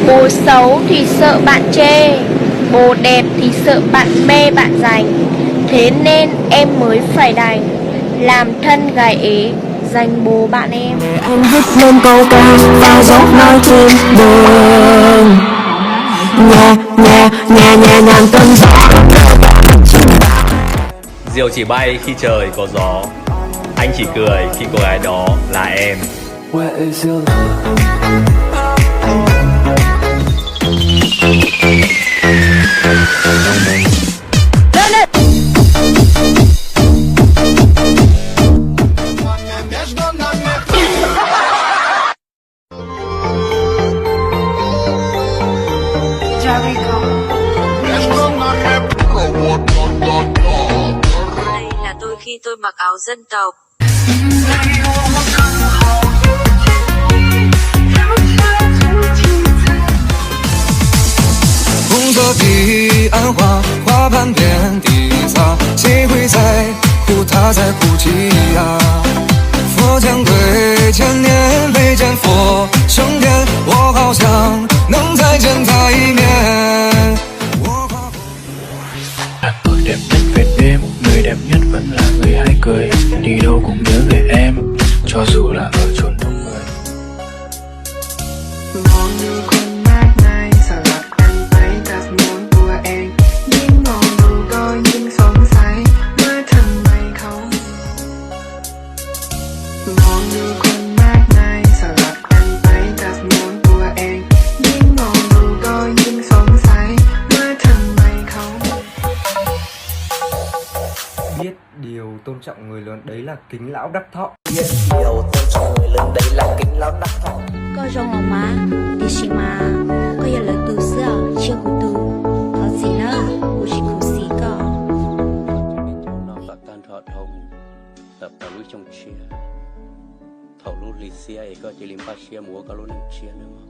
Bố xấu thì sợ bạn chê, bố đẹp thì sợ bạn mê bạn giành. Thế nên em mới phải đành làm thân gái ế dành bố bạn em. Anh viết lên câu ca và giọng nói trên đường. Nhẹ nhẹ nhẹ nhẹ nhàng cơn gió. Diều chỉ bay khi trời có gió, anh chỉ cười khi cô gái đó là em. Where is your love? Đây là tôi khi tôi mặc áo dân tộc.红色彼岸花，花瓣遍地撒，谁会在乎他在哭泣呀？佛将对千年，杯战佛升天，我好想能再见他一面。Người đẹp nhất về đêm, người đẹp nhất vẫn là người hay cười. Đi đâu cũng nhớ về em, cho dù là ở chốn đông người. มองดูคนมากมายสลับกันไปกับมองตัวเองยิ่งมองดูก็ยิ่งสงสัยว่าทำไมเขามองดูคนมากมายสลับกันไปกับมองตัวเองยิ่งมองดูก็ยิ่งสงสัยว่าทำไมเขา Biết điều tôn trọng người lớn đấy là kính lão đắc thọ. Biết điều tôn trọng người lớn đấy là kính lão đắc thọ. Có rong ở má thì chỉ mà có giờ là từ xưa chưa có từ có gì nữa cũng chỉ có gì cả. Nó là tan thọ thông tập tàu núi trong chia thầu lúa lì xia ấy có chỉ lim ba chia múa có lúa nâng chia nữa mà.